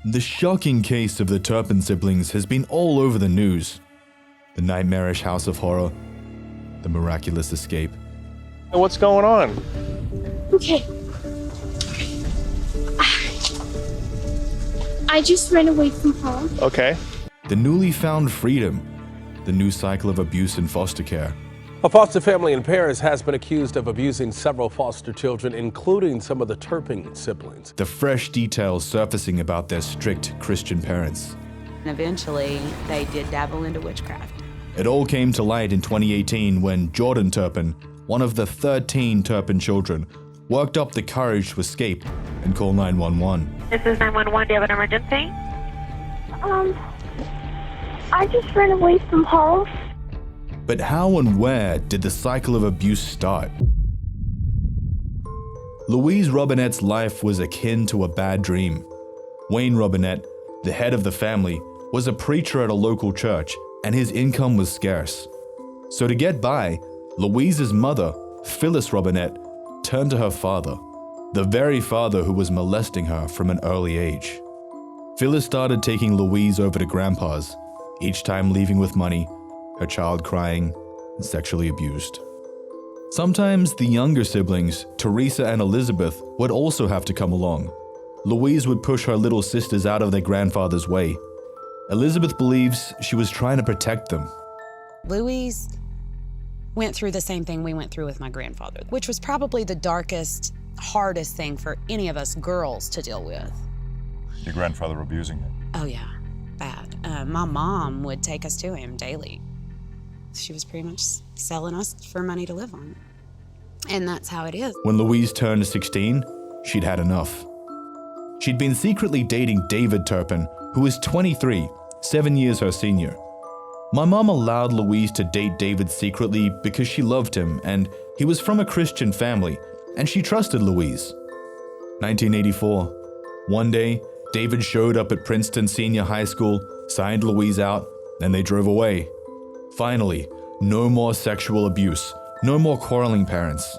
The shocking case of the Turpin siblings has been all over the news. The nightmarish house of horror, the miraculous escape. What's going on? Okay. I just ran away from home. Okay. The newly found freedom, the new cycle of abuse in foster care. A foster family in Paris has been accused of abusing several foster children, including some of the Turpin siblings. The fresh details surfacing about their strict Christian parents. And eventually, they did dabble into witchcraft. It all came to light in 2018 when Jordan Turpin, one of the 13 Turpin children, worked up the courage to escape and call 911. This is 911. Do you have an emergency? I just ran away from home. But how and where did the cycle of abuse start? Louise Robinette's life was akin to a bad dream. Wayne Robinette, the head of the family, was a preacher at a local church, and his income was scarce. So to get by, Louise's mother, Phyllis Robinette, turned to her father, the very father who was molesting her from an early age. Phyllis started taking Louise over to Grandpa's, each time leaving with money, her child crying, and sexually abused. Sometimes the younger siblings, Teresa and Elizabeth, would also have to come along. Louise would push her little sisters out of their grandfather's way. Elizabeth believes she was trying to protect them. Louise went through the same thing we went through with my grandfather, which was probably the darkest, hardest thing for any of us girls to deal with. Your grandfather abusing you? Oh yeah, bad. My mom would take us to him daily. She was pretty much selling us for money to live on. And that's how it is. When Louise turned 16, she'd had enough. She'd been secretly dating David Turpin, who was 23, 7 years her senior. My mom allowed Louise to date David secretly because she loved him and he was from a Christian family, and she trusted Louise. 1984. One day, David showed up at Princeton Senior High School, signed Louise out, and they drove away. Finally, no more sexual abuse, no more quarreling parents.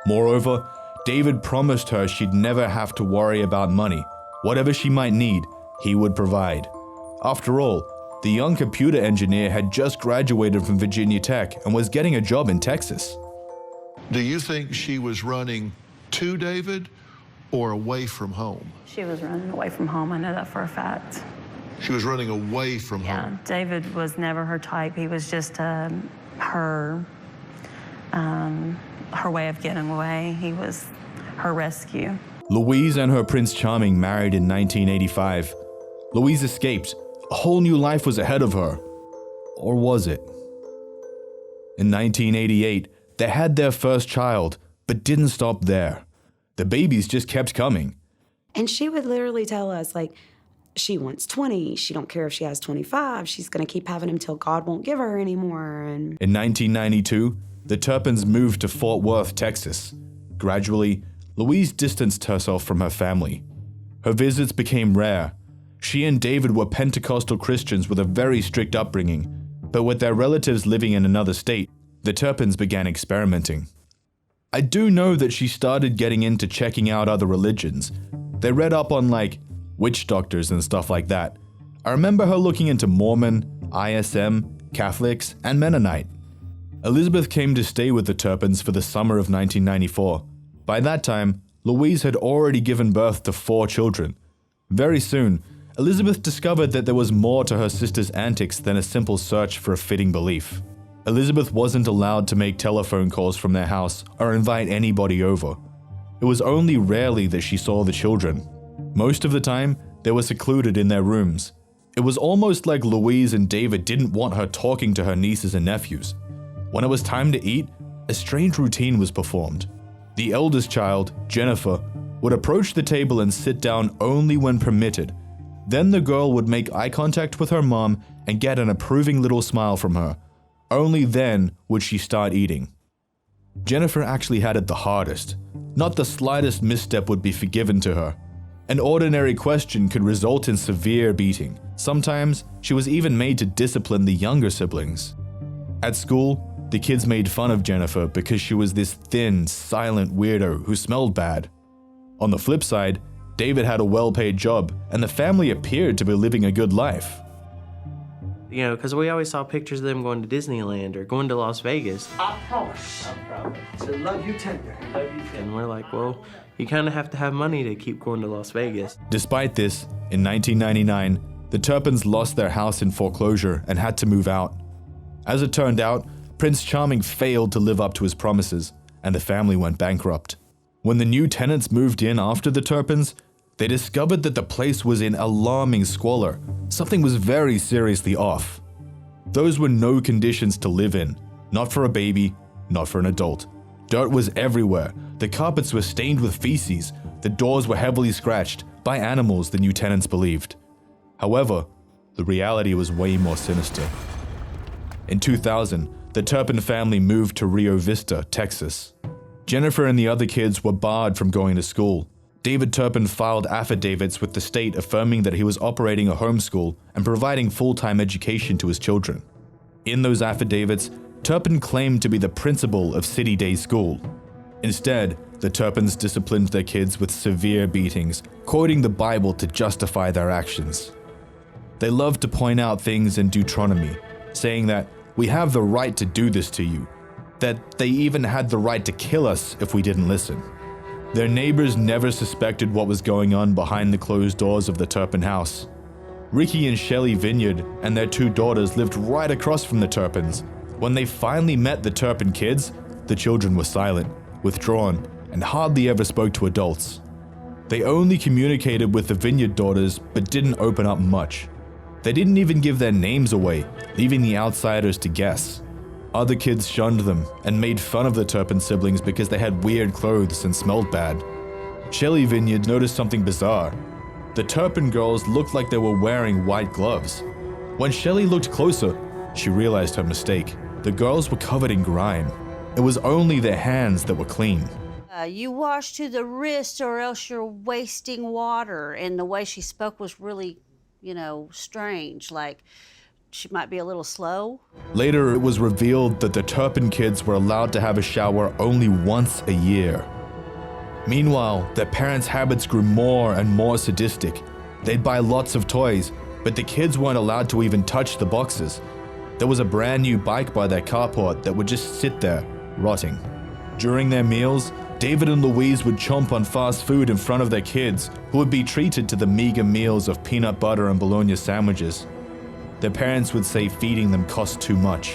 Moreover, David promised her she'd never have to worry about money. Whatever she might need, he would provide. After all, the young computer engineer had just graduated from Virginia Tech and was getting a job in Texas. Do you think she was running to David or away from home? She was running away from home. I know that for a fact. She was running away from home? David was never her type. He was just her way of getting away. He was her rescue. Louise and her Prince Charming married in 1985. Louise escaped. A whole new life was ahead of her. Or was it? In 1988, they had their first child, but didn't stop there. The babies just kept coming. And she would literally tell us, like, she wants 20. She don't care if she has 25. She's going to keep having him till God won't give her anymore. And in 1992, the Turpins moved to Fort Worth, Texas. Gradually, Louise distanced herself from her family. Her visits became rare. She and David were Pentecostal Christians with a very strict upbringing, but with their relatives living in another state, the Turpins began experimenting. I do know that she started getting into checking out other religions. They read up on witch doctors and stuff like that. I remember her looking into Mormon, ISM, Catholics, and Mennonite. Elizabeth came to stay with the Turpins for the summer of 1994. By that time, Louise had already given birth to 4 children. Very soon, Elizabeth discovered that there was more to her sister's antics than a simple search for a fitting belief. Elizabeth wasn't allowed to make telephone calls from their house or invite anybody over. It was only rarely that she saw the children. Most of the time, they were secluded in their rooms. It was almost like Louise and David didn't want her talking to her nieces and nephews. When it was time to eat, a strange routine was performed. The eldest child, Jennifer, would approach the table and sit down only when permitted. Then the girl would make eye contact with her mom and get an approving little smile from her. Only then would she start eating. Jennifer actually had it the hardest. Not the slightest misstep would be forgiven to her. An ordinary question could result in severe beating. Sometimes, she was even made to discipline the younger siblings. At school, the kids made fun of Jennifer because she was this thin, silent weirdo who smelled bad. On the flip side, David had a well-paid job, and the family appeared to be living a good life. You know, because we always saw pictures of them going to Disneyland or going to Las Vegas. I promise. To love you tender. And we're like, well, you kind of have to have money to keep going to Las Vegas. Despite this, in 1999, the Turpins lost their house in foreclosure and had to move out. As it turned out, Prince Charming failed to live up to his promises, and the family went bankrupt. When the new tenants moved in after the Turpins, they discovered that the place was in alarming squalor. Something was very seriously off. Those were no conditions to live in, not for a baby, not for an adult. Dirt was everywhere, the carpets were stained with feces, the doors were heavily scratched by animals, the new tenants believed. However, the reality was way more sinister. In 2000, the Turpin family moved to Rio Vista, Texas. Jennifer and the other kids were barred from going to school. David Turpin filed affidavits with the state affirming that he was operating a homeschool and providing full-time education to his children. In those affidavits, Turpin claimed to be the principal of City Day School. Instead, the Turpins disciplined their kids with severe beatings, quoting the Bible to justify their actions. They loved to point out things in Deuteronomy, saying that we have the right to do this to you, that they even had the right to kill us if we didn't listen. Their neighbors never suspected what was going on behind the closed doors of the Turpin house. Ricky and Shelley Vineyard and their 2 daughters lived right across from the Turpins. When they finally met the Turpin kids, the children were silent, withdrawn, and hardly ever spoke to adults. They only communicated with the Vineyard daughters but didn't open up much. They didn't even give their names away, leaving the outsiders to guess. Other kids shunned them and made fun of the Turpin siblings because they had weird clothes and smelled bad. Shelley Vineyard noticed something bizarre. The Turpin girls looked like they were wearing white gloves. When Shelley looked closer, she realized her mistake. The girls were covered in grime. It was only their hands that were clean. You wash to the wrist or else you're wasting water. And the way she spoke was really, strange. Like, she might be a little slow. Later, it was revealed that the Turpin kids were allowed to have a shower only once a year. Meanwhile, their parents' habits grew more and more sadistic. They'd buy lots of toys, but the kids weren't allowed to even touch the boxes. There was a brand new bike by their carport that would just sit there, rotting. During their meals, David and Louise would chomp on fast food in front of their kids, who would be treated to the meager meals of peanut butter and bologna sandwiches. Their parents would say feeding them cost too much.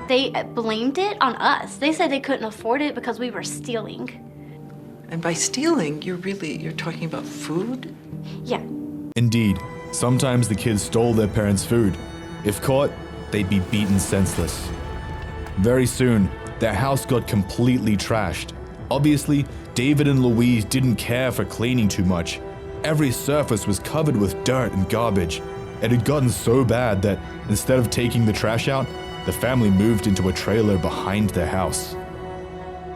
They blamed it on us. They said they couldn't afford it because we were stealing. And by stealing, you're talking about food? Yeah. Indeed, sometimes the kids stole their parents' food. If caught, they'd be beaten senseless. Very soon, their house got completely trashed. Obviously, David and Louise didn't care for cleaning too much. Every surface was covered with dirt and garbage. It had gotten so bad that instead of taking the trash out, the family moved into a trailer behind their house.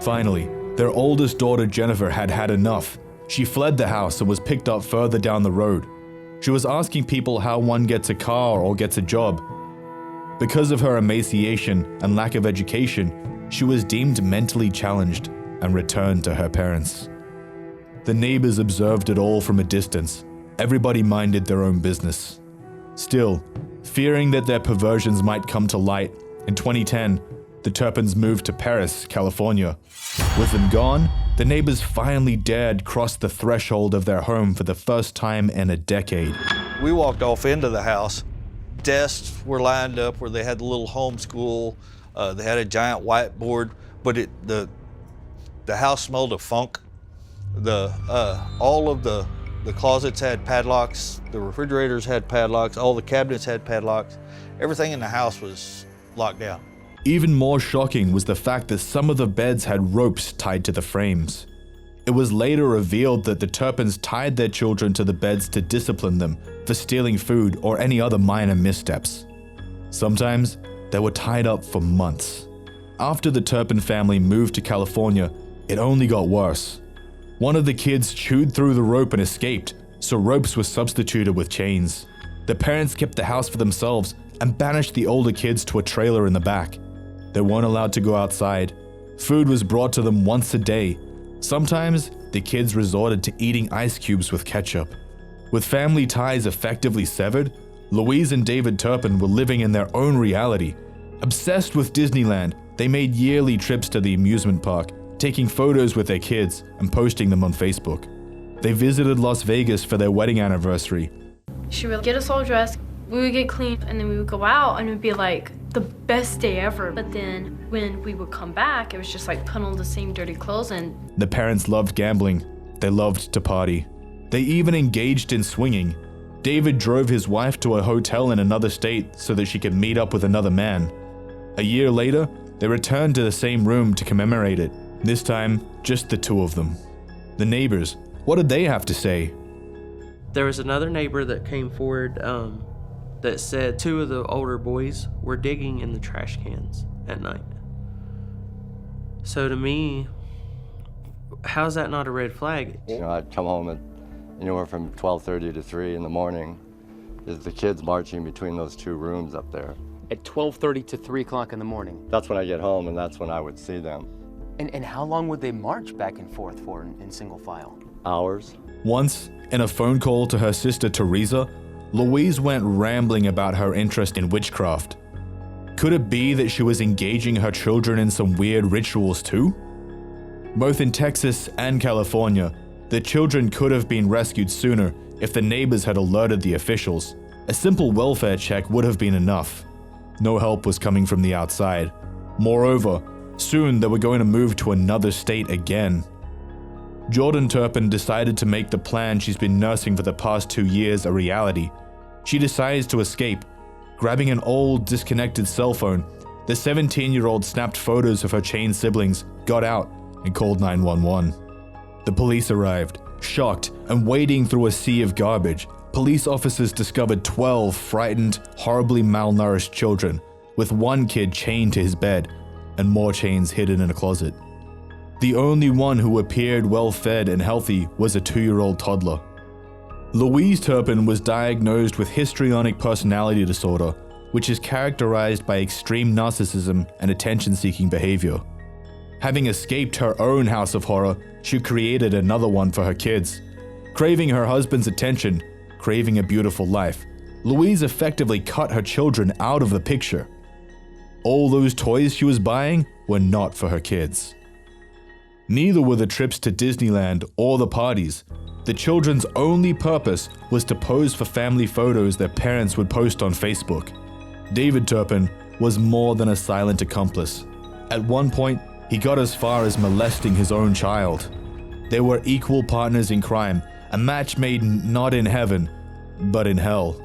Finally, their oldest daughter Jennifer had had enough. She fled the house and was picked up further down the road. She was asking people how one gets a car or gets a job. Because of her emaciation and lack of education, she was deemed mentally challenged and returned to her parents. The neighbors observed it all from a distance. Everybody minded their own business. Still, fearing that their perversions might come to light, in 2010, the Turpins moved to Paris, California. With them gone, the neighbors finally dared cross the threshold of their home for the first time in a decade. We walked off into the house. Desks were lined up where they had the little homeschool. They had a giant whiteboard, but the house smelled of funk. All of the closets had padlocks, the refrigerators had padlocks, all the cabinets had padlocks. Everything in the house was locked down. Even more shocking was the fact that some of the beds had ropes tied to the frames. It was later revealed that the Turpins tied their children to the beds to discipline them for stealing food or any other minor missteps. Sometimes, they were tied up for months. After the Turpin family moved to California, it only got worse. One of the kids chewed through the rope and escaped, so ropes were substituted with chains. The parents kept the house for themselves and banished the older kids to a trailer in the back. They weren't allowed to go outside. Food was brought to them once a day. Sometimes, the kids resorted to eating ice cubes with ketchup. With family ties effectively severed, Louise and David Turpin were living in their own reality. Obsessed with Disneyland, they made yearly trips to the amusement park, taking photos with their kids and posting them on Facebook. They visited Las Vegas for their wedding anniversary. She would get us all dressed, we would get clean, and then we would go out, and it would be like the best day ever. But then when we would come back, it was just like put on the same dirty clothes. And the parents loved gambling. They loved to party. They even engaged in swinging. David drove his wife to a hotel in another state so that she could meet up with another man. A year later, they returned to the same room to commemorate it. This time, just the two of them. The neighbors, what did they have to say? There was another neighbor that came forward that said two of the older boys were digging in the trash cans at night. So to me, how's that not a red flag? You know, I'd come home at anywhere from 12:30 to 3 in the morning. Is the kids marching between those two rooms up there? At 12:30 to 3 o'clock in the morning? That's when I get home, and that's when I would see them. And how long would they march back and forth for in single file? Hours. Once, in a phone call to her sister Teresa, Louise went rambling about her interest in witchcraft. Could it be that she was engaging her children in some weird rituals too? Both in Texas and California, the children could have been rescued sooner if the neighbors had alerted the officials. A simple welfare check would have been enough. No help was coming from the outside. Moreover, soon they were going to move to another state again. Jordan Turpin decided to make the plan she's been nursing for the past 2 years a reality. She decides to escape. Grabbing an old, disconnected cell phone, the 17-year-old snapped photos of her chained siblings, got out, and called 911. The police arrived, shocked and wading through a sea of garbage. Police officers discovered 12 frightened, horribly malnourished children, with one kid chained to his bed and more chains hidden in a closet. The only one who appeared well-fed and healthy was a 2-year-old toddler. Louise Turpin was diagnosed with histrionic personality disorder, which is characterized by extreme narcissism and attention-seeking behavior. Having escaped her own house of horror, she created another one for her kids. Craving her husband's attention, craving a beautiful life, Louise effectively cut her children out of the picture. All those toys she was buying were not for her kids. Neither were the trips to Disneyland or the parties. The children's only purpose was to pose for family photos their parents would post on Facebook. David Turpin was more than a silent accomplice. At one point, he got as far as molesting his own child. They were equal partners in crime, a match made not in heaven, but in hell.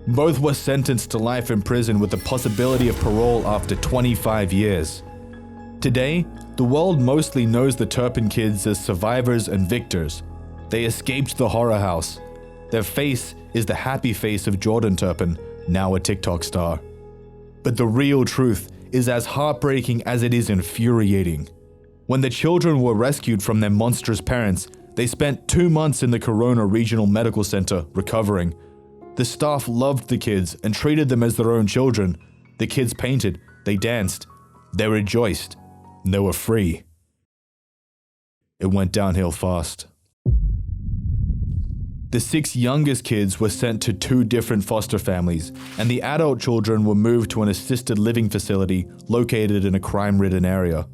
Both were sentenced to life in prison with the possibility of parole after 25 years. Today, the world mostly knows the Turpin kids as survivors and victors. They escaped the horror house. Their face is the happy face of Jordan Turpin, now a TikTok star. But the real truth is as heartbreaking as it is infuriating. When the children were rescued from their monstrous parents, they spent 2 months in the Corona Regional Medical Center recovering. The staff loved the kids and treated them as their own children. The kids painted, they danced, they rejoiced, they were free. It went downhill fast. The 6 youngest kids were sent to 2 different foster families, and the adult children were moved to an assisted living facility located in a crime-ridden area.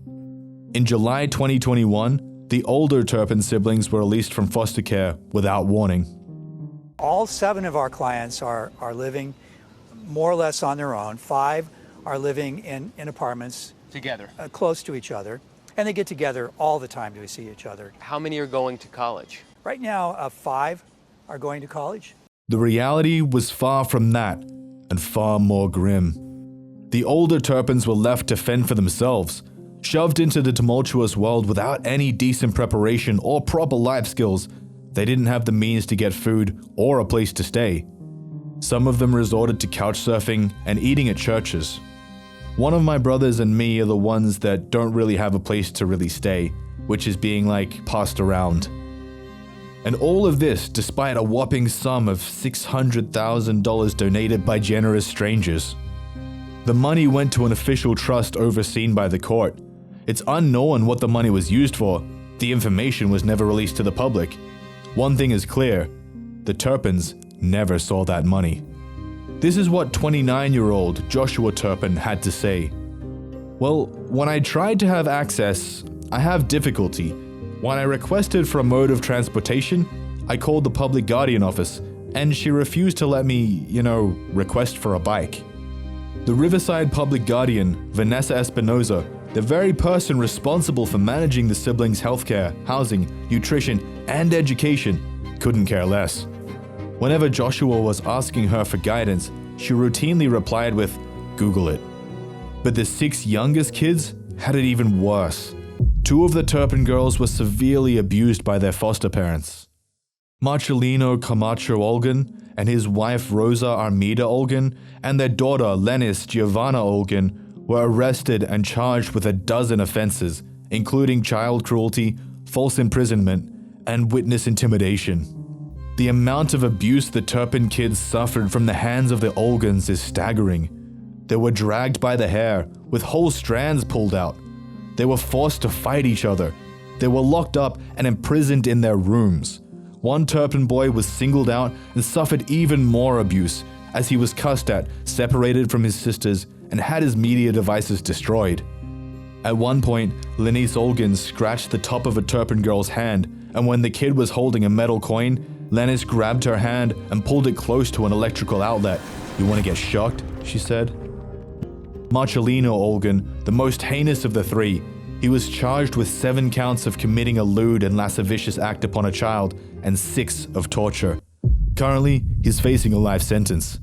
In July 2021, the older Turpin siblings were released from foster care without warning. All 7 of our clients are living more or less on their own. 5 are living in apartments Together. Close to each other, and they get together all the time to see each other. How many are going to college? Right now, 5 are going to college. The reality was far from that, and far more grim. The older Turpins were left to fend for themselves, shoved into the tumultuous world without any decent preparation or proper life skills. They didn't have the means to get food or a place to stay. Some of them resorted to couch surfing and eating at churches. One of my brothers and me are the ones that don't really have a place to really stay, which is being passed around. And all of this despite a whopping sum of $600,000 donated by generous strangers. The money went to an official trust overseen by the court. It's unknown what the money was used for, The information was never released to the public. One thing is clear, the Turpins never saw that money. This is what 29-year-old Joshua Turpin had to say. Well, when I tried to have access, I have difficulty. When I requested for a mode of transportation, I called the public guardian office, and she refused to let me, request for a bike. The Riverside public guardian, Vanessa Espinoza, the very person responsible for managing the siblings' healthcare, housing, nutrition, and education, couldn't care less. Whenever Joshua was asking her for guidance, she routinely replied with, "Google it." But the 6 youngest kids had it even worse. 2 of the Turpin girls were severely abused by their foster parents. Marcelino Camacho Olgan and his wife Rosa Armida Olgan and their daughter Lenis Giovanna Olgan were arrested and charged with a dozen offenses, including child cruelty, false imprisonment, and witness intimidation. The amount of abuse the Turpin kids suffered from the hands of the Olgans is staggering. They were dragged by the hair, with whole strands pulled out. They were forced to fight each other. They were locked up and imprisoned in their rooms. One Turpin boy was singled out and suffered even more abuse, as he was cussed at, separated from his sisters, and had his media devices destroyed. At one point, Lenise Olgan scratched the top of a Turpin girl's hand, and when the kid was holding a metal coin, Lenis grabbed her hand and pulled it close to an electrical outlet. "You want to get shocked?" she said. Marcelino Olgan, the most heinous of the 3, he was charged with 7 counts of committing a lewd and lascivious act upon a child and 6 of torture. Currently, he's facing a life sentence.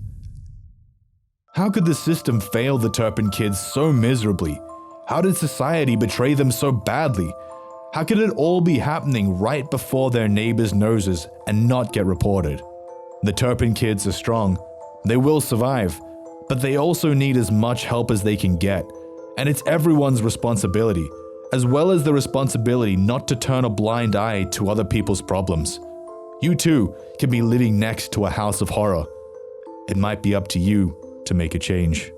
How could the system fail the Turpin kids so miserably? How did society betray them so badly? How could it all be happening right before their neighbors' noses and not get reported? The Turpin kids are strong. They will survive, but they also need as much help as they can get. And it's everyone's responsibility, as well as the responsibility not to turn a blind eye to other people's problems. You too can be living next to a house of horror. It might be up to you to make a change.